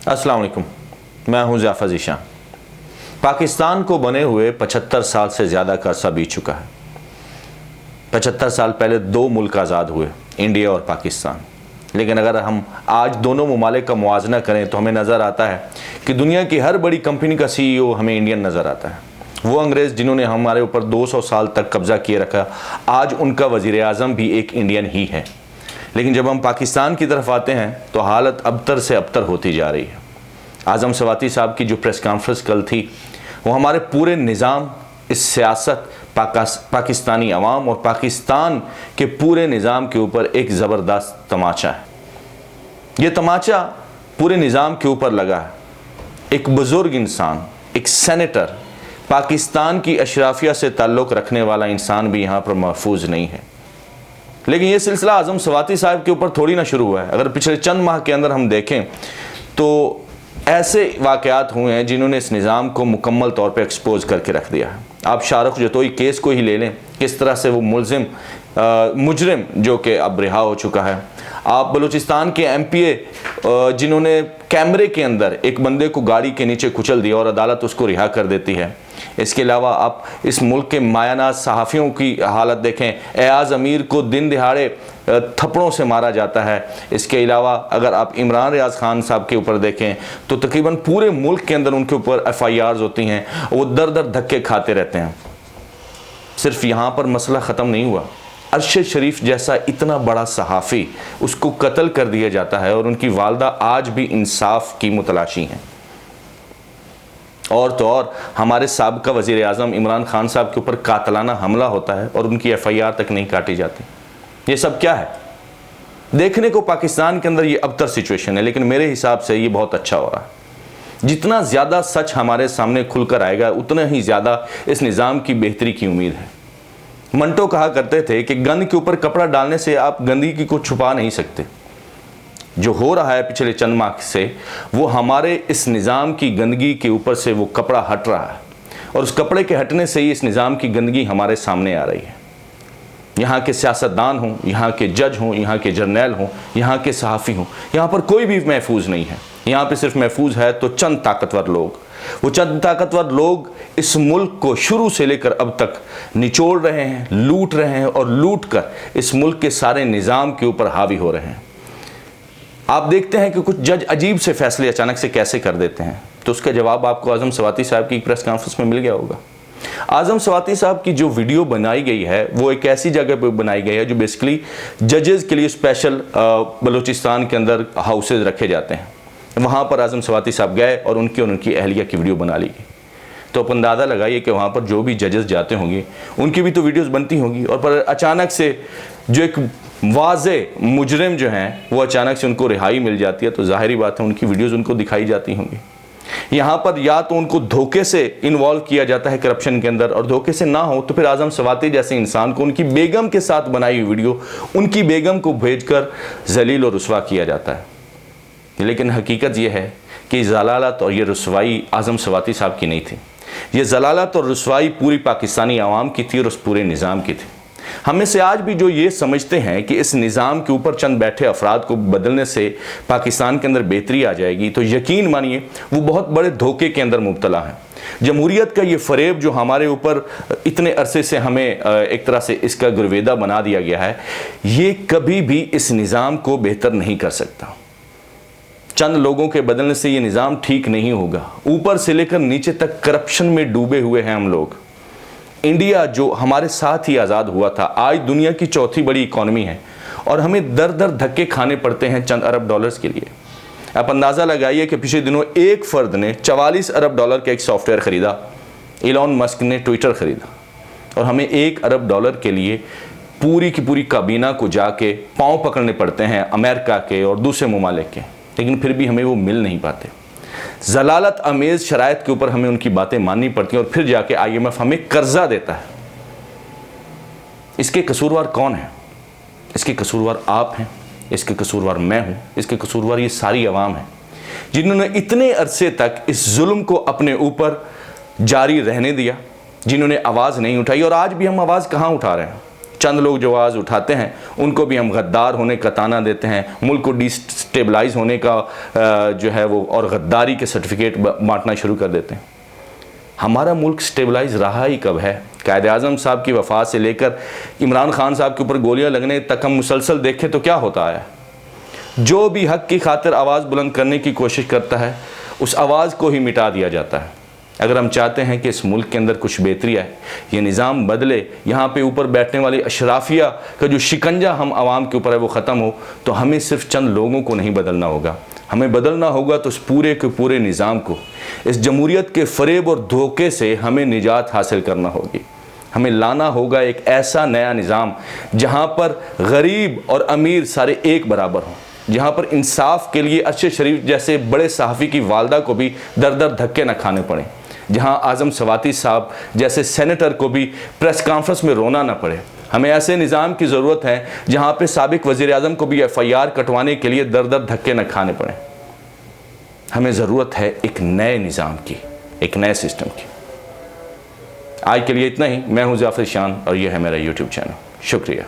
अस्सलाम वालेकुम, मैं हूं ज़ाफ़र ज़ीशान। पाकिस्तान को बने हुए 75 साल से ज़्यादा का अरसा बीत चुका है। 75 साल पहले दो मुल्क आज़ाद हुए, इंडिया और पाकिस्तान। लेकिन अगर हम आज दोनों ममालिक का मुआवजा करें तो हमें नज़र आता है कि दुनिया की हर बड़ी कंपनी का CEO हमें इंडियन नज़र आता है। वो अंग्रेज़ जिन्होंने हमारे ऊपर 200 साल तक कब्ज़ा किए रखा, आज उनका वज़ीर आज़म भी एक इंडियन ही है। लेकिन जब हम पाकिस्तान की तरफ आते हैं तो हालत अबतर से अबतर होती जा रही है। आज़म सवाती साहब की जो प्रेस कॉन्फ्रेंस कल थी, वो हमारे पूरे निज़ाम, इस सियासत, पाकिस्तानी अवाम और पाकिस्तान के पूरे निज़ाम के ऊपर एक ज़बरदस्त तमाचा है। ये तमाचा पूरे निज़ाम के ऊपर लगा है। एक बुज़ुर्ग इंसान, एक सेनेटर, पाकिस्तान की अशराफिया से ताल्लुक़ रखने वाला इंसान भी यहाँ पर महफूज नहीं है। लेकिन ये सिलसिला आज़म सवाती साहब के ऊपर थोड़ी ना शुरू हुआ है। अगर पिछले चंद माह के अंदर हम देखें तो ऐसे वाक़यात हुए हैं जिन्होंने इस निज़ाम को मुकम्मल तौर पे एक्सपोज करके रख दिया है। आप शाहरुख जतोई केस को ही ले लें, किस तरह से वो मुजरिम जो कि अब रिहा हो चुका है। आप बलूचिस्तान के MPA जिन्होंने कैमरे के अंदर एक बंदे को गाड़ी के नीचे कुचल दिया और अदालत उसको रिहा कर देती है। इसके अलावा आप इस मुल्क के मायानाज़ सहाफ़ियों की हालत देखें। एयाज़ अमीर को दिन दिहाड़े थप्पड़ों से मारा जाता है। इसके अलावा अगर आप इमरान रियाज़ खान साहब के ऊपर देखें तो तकरीबन पूरे मुल्क के अंदर उनके ऊपर FIRs होती हैं, वो दर दर धक्के खाते रहते हैं। सिर्फ यहाँ पर मसला ख़त्म नहीं हुआ, अरशद शरीफ जैसा इतना बड़ा सहाफ़ी, उसको कत्ल कर दिया जाता है और उनकी वालदा आज भी इंसाफ की मुतलाशी हैं। और तो और हमारे साबिक़ा वज़ीर आज़म इमरान खान साहब के ऊपर कातलाना हमला होता है और उनकी FIR तक नहीं काटी जाती। ये सब क्या है? देखने को पाकिस्तान के अंदर ये अबतर सिचुएशन है, लेकिन मेरे हिसाब से ये बहुत अच्छा हो रहा है। जितना ज़्यादा सच हमारे सामने खुलकर आएगा, उतना ही ज़्यादा इस निज़ाम की बेहतरी की उम्मीद है। मंटो कहा करते थे कि गंद के ऊपर कपड़ा डालने से आप गंदगी को छुपा नहीं सकते। जो हो रहा है पिछले चंद माह से, वो हमारे इस निज़ाम की गंदगी के ऊपर से वो कपड़ा हट रहा है और उस कपड़े के हटने से ही इस निज़ाम की गंदगी हमारे सामने आ रही है। यहाँ के सियासतदान हों, यहाँ के जज हों, यहाँ के जर्नैल हों, यहाँ के सहाफ़ी हों, यहाँ पर कोई भी महफूज नहीं है। यहाँ पे सिर्फ महफूज है तो चंद ताकतवर लोग। वो चंद ताकतवर लोग इस मुल्क को शुरू से लेकर अब तक निचोड़ रहे हैं, लूट रहे हैं और लूट कर इस मुल्क के सारे निज़ाम के ऊपर हावी हो रहे हैं। आप देखते हैं कि कुछ जज अजीब से फैसले अचानक से कैसे कर देते हैं, तो उसका जवाब आपको आज़म सवाती साहब की प्रेस कॉन्फ्रेंस में मिल गया होगा। आज़म सवाती साहब की जो वीडियो बनाई गई है वो एक ऐसी जगह पर बनाई गई है जो बेसिकली जजेस के लिए स्पेशल बलूचिस्तान के अंदर हाउसेज रखे जाते हैं। वहाँ पर आज़म सवाती साहब गए और उनकी अहलिया की वीडियो बना ली गई। तो आप अंदाज़ा लगाइए कि वहाँ पर जो भी जजेस जाते होंगे उनकी भी तो वीडियोस बनती होंगी, और पर अचानक से जो एक वाज़े मुजरिम जो हैं वो अचानक से उनको रिहाई मिल जाती है, तो ज़ाहिरी बात है उनकी वीडियोस उनको दिखाई जाती होंगी। यहाँ पर या तो उनको धोखे से इन्वॉल्व किया जाता है करप्शन के अंदर, और धोखे से ना हो तो फिर आज़म सवाती जैसे इंसान को उनकी बेगम के साथ बनाई हुई वीडियो उनकी बेगम को भेजकर जलील और रुसवा किया जाता है। लेकिन हकीकत यह है कि ज़लालत और ये रुसवाई आज़म सवाती साहब की नहीं थी। ये ज़लालत और रुसवाई पूरी पाकिस्तानी आवाम की थी और उस पूरे निज़ाम की थी। हमें से आज भी जो ये समझते हैं कि इस निज़ाम के ऊपर चंद बैठे अफराद को बदलने से पाकिस्तान के अंदर बेहतरी आ जाएगी, तो यकीन मानिए वो बहुत बड़े धोखे के अंदर मुब्तला है। जमहूरियत का ये फ़रेब जो हमारे ऊपर इतने अरसे से हमें एक तरह से इसका गुरवेदा बना दिया गया है, ये कभी भी इस निज़ाम को बेहतर नहीं कर सकता। चंद लोगों के बदलने से ये निज़ाम ठीक नहीं होगा। ऊपर से लेकर नीचे तक करप्शन में डूबे हुए हैं हम लोग। इंडिया जो हमारे साथ ही आज़ाद हुआ था, आज दुनिया की चौथी बड़ी इकॉनमी है और हमें दर दर धक्के खाने पड़ते हैं चंद अरब डॉलर्स के लिए। आप अंदाज़ा लगाइए कि पिछले दिनों एक फ़र्द ने 44 अरब डॉलर का एक सॉफ्टवेयर ख़रीदा, इलॉन मस्क ने ट्विटर ख़रीदा, और हमें 1 अरब डॉलर के लिए पूरी की पूरी काबीना को जाके पाँव पकड़ने पड़ते हैं अमेरिका के और दूसरे ममालिक के, लेकिन फिर भी हमें वो मिल नहीं पाते। ज़लालत अमेज़ शराइत के ऊपर हमें उनकी बातें माननी पड़ती हैं और फिर जाके IMF हमें कर्जा देता है। इसके कसूरवार कौन है? इसके कसूरवार आप हैं, इसके कसूरवार मैं हूं, इसके कसूरवार ये सारी आवाम है जिन्होंने इतने अरसे तक इस जुल्म को अपने ऊपर जारी रहने दिया, जिन्होंने आवाज़ नहीं उठाई। और आज भी हम आवाज़ कहाँ उठा रहे हैं? चंद लोग जो आवाज़ उठाते हैं उनको भी हम गद्दार होने का ताना देते हैं, मुल्क को डिस्टेबलाइज होने का जो है वो और गद्दारी के सर्टिफिकेट बांटना शुरू कर देते हैं। हमारा मुल्क स्टेबलाइज रहा ही कब है? कायद-ए-आज़म साहब की वफ़ात से लेकर इमरान खान साहब के ऊपर गोलियां लगने तक हम मुसलसल देखें तो क्या होता है? जो भी हक़ की खातिर आवाज़ बुलंद करने की कोशिश करता है उस आवाज़ को ही मिटा दिया जाता है। अगर हम चाहते हैं कि इस मुल्क के अंदर कुछ बेहतरी आए, ये निज़ाम बदले, यहाँ पे ऊपर बैठने वाली अशराफिया का जो शिकंजा हम आवाम के ऊपर है वो ख़त्म हो, तो हमें सिर्फ चंद लोगों को नहीं बदलना होगा, हमें बदलना होगा तो इस पूरे के पूरे निज़ाम को, इस जमहूरियत के फ़रेब और धोखे से हमें निजात हासिल करना होगी। हमें लाना होगा एक ऐसा नया निज़ाम जहाँ पर गरीब और अमीर सारे एक बराबर हों, जहाँ पर इंसाफ के लिए अरशद शरीफ जैसे बड़े सहाफ़ी की वालदा को भी दर दर धक्के न खाने पड़ें, जहाँ आज़म सवाती साहब जैसे सेनेटर को भी प्रेस कॉन्फ्रेंस में रोना ना पड़े। हमें ऐसे निज़ाम की ज़रूरत है जहाँ पे साबिक वज़ीर आज़म को भी FIR कटवाने के लिए दर दर धक्के न खाने पड़े। हमें ज़रूरत है एक नए निज़ाम की, एक नए सिस्टम की। आज के लिए इतना ही। मैं हूँ जाफर शान और यह है मेरा YouTube चैनल। शुक्रिया।